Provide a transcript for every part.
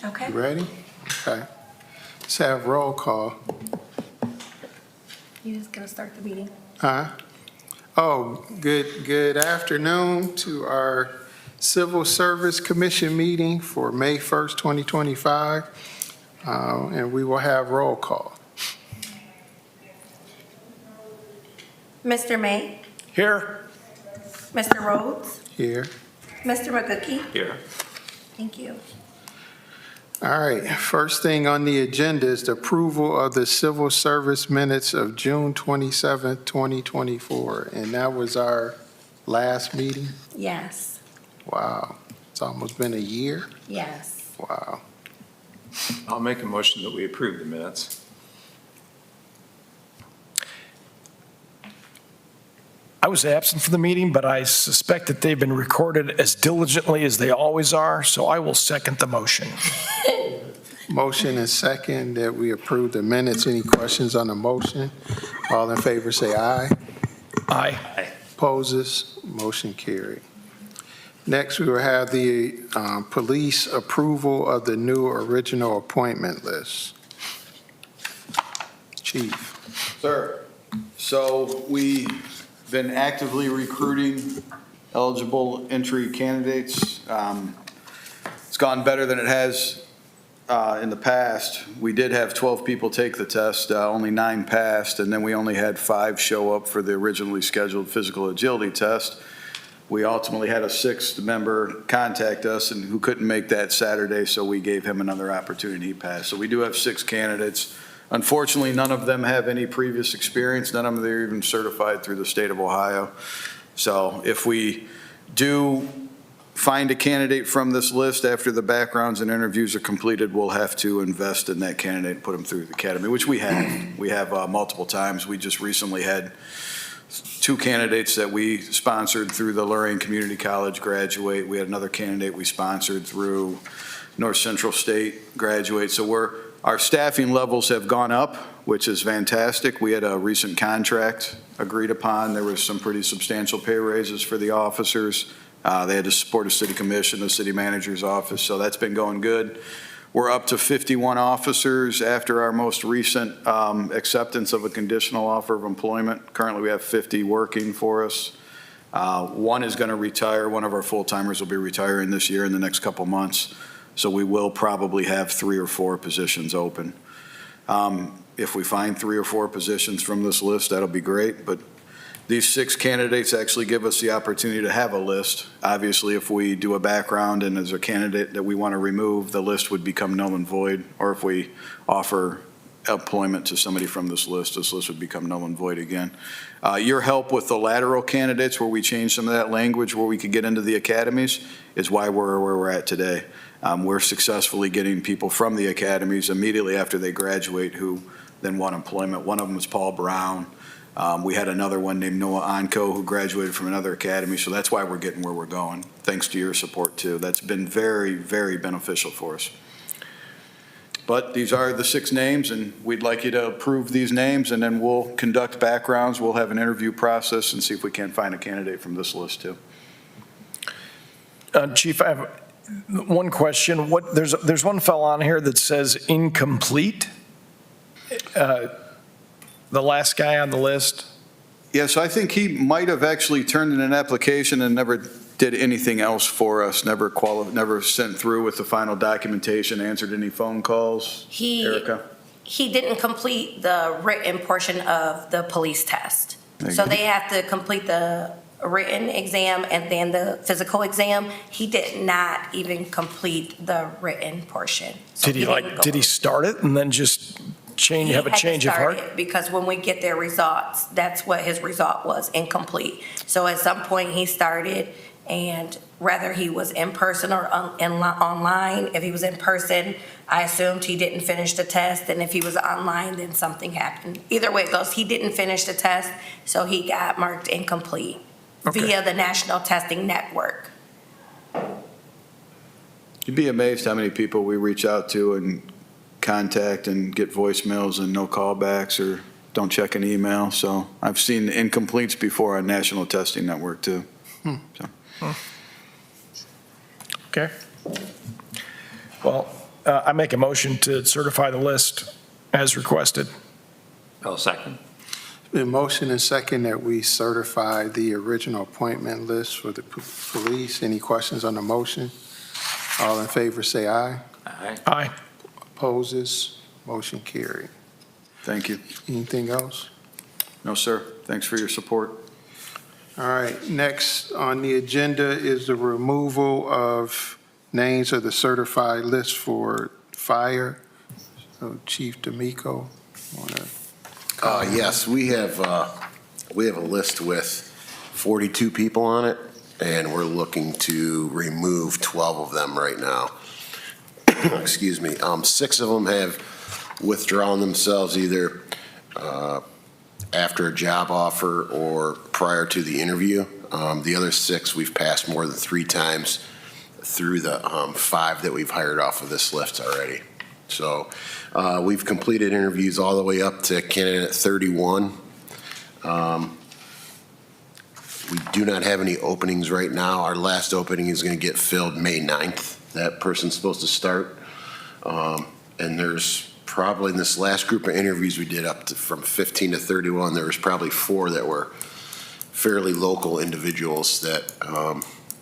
Okay. You ready? Okay. Let's have roll call. You just gonna start the meeting? Huh? Oh, good afternoon to our Civil Service Commission meeting for May 1st, 2025. And we will have roll call. Mr. May, Here. Mr. Rhodes, Here. Mr. McGookie. Here. Thank you. All right, first thing on the agenda is the approval of the civil service minutes of June 27th, 2024. And that was our last meeting? Yes, Wow, it's almost been a year? yes. Wow. I'll make a motion that we approve the minutes. I was absent from the meeting, but I suspect that they've been recorded as diligently as they always are, so I will second the motion. Motion and second that we approve the minutes. Any questions on the motion? All in favor say aye. Aye. Opposes, motion carried. Next, we will have the police approval of the new original appointment list. Chief. Sir, so we've been actively recruiting eligible entry candidates. It's gone better than it has in the past. We did have 12 people take the test, only 9 passed, and then we only had 5 show up for the originally scheduled physical agility test. We ultimately had a 6th member contact us and who couldn't make that Saturday, so we gave him another opportunity. He passed. So we do have 6 candidates. Unfortunately, none of them have any previous experience. None of them are even certified through the state of Ohio. So if we do find a candidate from this list after the backgrounds and interviews are completed, we'll have to invest in that candidate and put them through the academy, which we have. We have multiple times. We just recently had 2 candidates that we sponsored through the Lorraine Community College graduate. We had another candidate we sponsored through North Central State graduate. So our staffing levels have gone up, which is fantastic. We had a recent contract agreed upon. There was some pretty substantial pay raises for the officers. They had to support a city commission, the city manager's office, so that's been going good. We're up to 51 officers after our most recent acceptance of a conditional offer of employment. Currently, we have 50 working for us. One is going to retire. One of our full-timers will be retiring this year in the next couple months. So we will probably have 3 or 4 positions open. If we find 3 or 4 positions from this list, that'll be great. But these 6 candidates actually give us the opportunity to have a list. Obviously, if we do a background and there's a candidate that we want to remove, the list would become null and void. Or if we offer employment to somebody from this list would become null and void again. Your help with the lateral candidates, where we change some of that language where we could get into the academies, is why we're where we're at today. We're successfully getting people from the academies immediately after they graduate who then want employment. One of them is Paul Brown. We had another one named Noah Onko who graduated from another academy, so that's why we're getting where we're going, thanks to your support too. That's been very, very beneficial for us. But these are the 6 names, and we'd like you to approve these names, and then we'll conduct backgrounds. We'll have an interview process and see if we can find a candidate from this list too. Chief, I have one question. There's one fellow on here that says incomplete. The last guy on the list. Yes, I think he might have actually turned in an application and never did anything else for us, never sent through with the final documentation, answered any phone calls. Erica? He didn't complete the written portion of the police test. There you So go. they have to complete the written exam and then the physical exam. He did not even complete the written portion. So Did he start it and then just have a change of heart? Because when we get their results, that's what his result was, incomplete. So at some point he started, and whether he was in person or online, if he was in person, I assumed he didn't finish the test, and if he was online, then something happened. Either way it goes, he didn't finish the test, so he got marked incomplete via the National Testing Network. You'd be amazed how many people we reach out to and contact and get voicemails and no callbacks or don't check an email. So I've seen incompletes before on National Testing Network too. So. Okay. Well, I make a motion to certify the list as requested. I'll second. Been motion and second that we certify the original appointment list for the police. Any questions on the motion? All in favor, say aye. Aye. Aye. Opposes, motion carried. Thank you. Anything else? No, sir. Thanks for your support. All right, next on the agenda is the removal of names of the certified list for fire. So Chief D'Amico, want to? Yes, we have a list with 42 people on it, and we're looking to remove 12 of them right now. Excuse me. 6 of them have withdrawn themselves either after a job offer or prior to the interview. The other 6 we've passed more than 3 times through the 5 that we've hired off of this list already. So we've completed interviews all the way up to candidate 31. We do not have any openings right now. Our last opening is going to get filled May 9th. That person's supposed to start. And there's probably in this last group of interviews we did up to from 15 to 31, there was probably 4 that were fairly local individuals that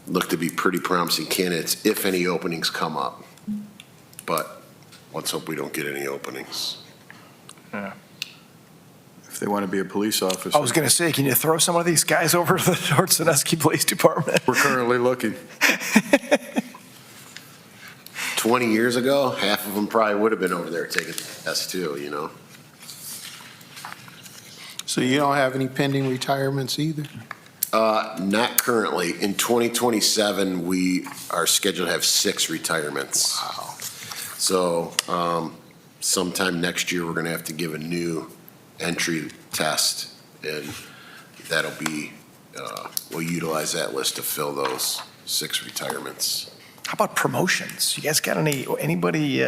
look to be pretty promising candidates if any openings come up. But let's hope we don't get any openings. If they want to be a police officer. I was going to say, can you throw some of these guys over to the North Sandusky Police Department? We're currently looking. 20 years ago, half of them probably would have been over there taking tests too, you know? So you don't have any pending retirements either? Not currently. In 2027, we are scheduled to have 6 retirements. Wow. So sometime next year, we're going to have to give a new entry test, and that'll be, we'll utilize that list to fill those 6 retirements. How about promotions? You guys got anybody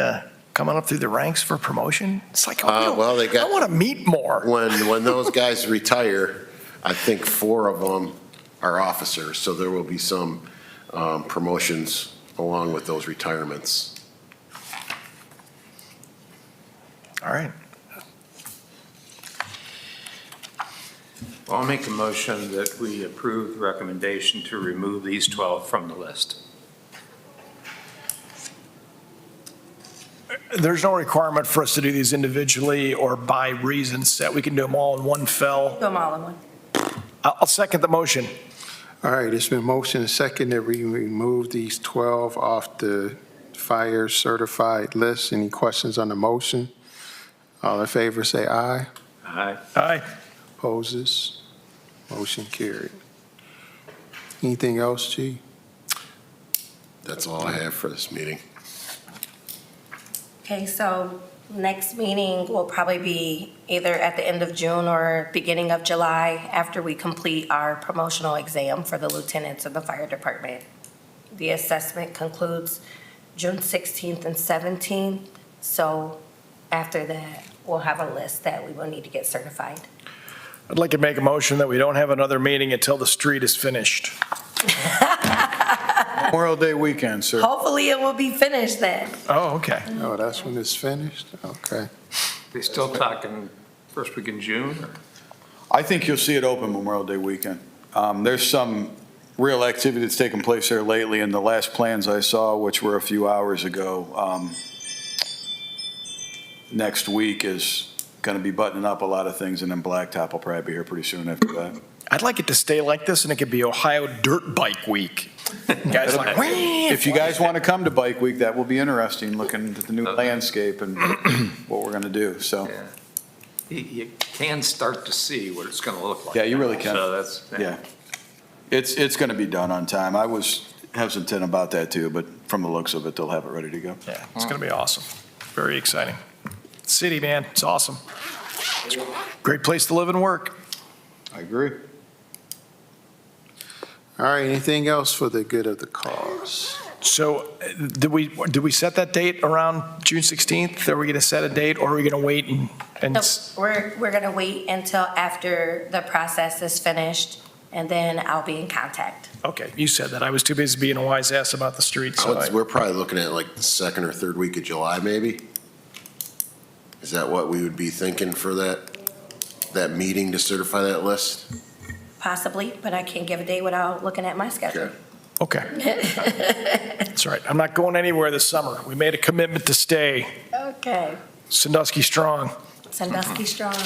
coming up through the ranks for promotion? It's like, Well, they got- I want to meet more. When those guys retire, I think 4 of them are officers, so there will be some promotions along with those retirements. All right. Well, I'll make a motion that we approve the recommendation to remove these 12 from the list. There's no requirement for us to do these individually or by reasons set. We can do them all in one fell. Do them all in one. I'll second the motion. All right, it's been motion and second that we remove these 12 off the fire certified list. Any questions on the motion? All in favor, say aye. Aye. Aye. Opposes, motion carried. Anything else, Chief? That's all I have for this meeting. Okay, so next meeting will probably be either at the end of June or beginning of July after we complete our promotional exam for the lieutenants of the fire department. The assessment concludes June 16th and 17th, so after that, we'll have a list that we will need to get certified. I'd like to make a motion that we don't have another meeting until the street is finished. Memorial Day weekend, sir. Hopefully, it will be finished then. Oh, okay. Oh, that's when it's finished? Okay. They still talking first week in June? Or? I think you'll see it open Memorial Day weekend. There's some real activity that's taken place there lately, and the last plans I saw, which were a few hours ago, next week is going to be buttoning up a lot of things, and then Blacktop will probably be here pretty soon after that. I'd like it to stay like this, and it could be Ohio Dirt Bike Week. Guys are like, "Wee!" If you guys want to come to Bike Week, that will be interesting, looking at the new landscape and what we're going to do, so, Yeah. You can start to see what it's going to look like. Yeah, you really can. So that's, yeah. It's going to be done on time. I was hesitant about that too, but from the looks of it, they'll have it ready to go. Yeah, it's going to be awesome. Very exciting. City, man, it's awesome. Great place to live and work. I agree. All right, anything else for the good of the cause? So did we set that date around June 16th? Are we going to set a date, or are we going to wait and No, we're going to wait until after the process is finished and then I'll be in contact. Okay, you said that. I was too busy being a wise ass about the streets. so I- We're probably looking at like the second or third week of July, maybe? Is that what we would be thinking for that meeting to certify that list? Possibly, but I can't give a day without looking at my schedule. Okay. Okay. That's right. I'm not going anywhere this summer. We made a commitment to stay. Okay. Sandusky strong. Sandusky strong.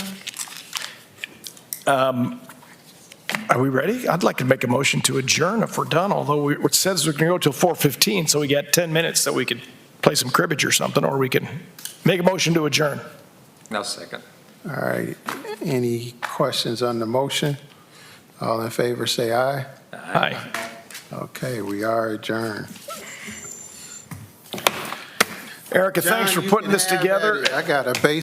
Are we ready? I'd like to make a motion to adjourn if we're done, although it says we're going to go till 4:15, so we got 10 minutes that we could play some cribbage or something, or we can make a motion to adjourn. Now second. All right, any questions on the motion? All in favor, say aye. Aye. Okay, we are adjourned. Erica, thanks John, for you putting can this have together. at it. I got a base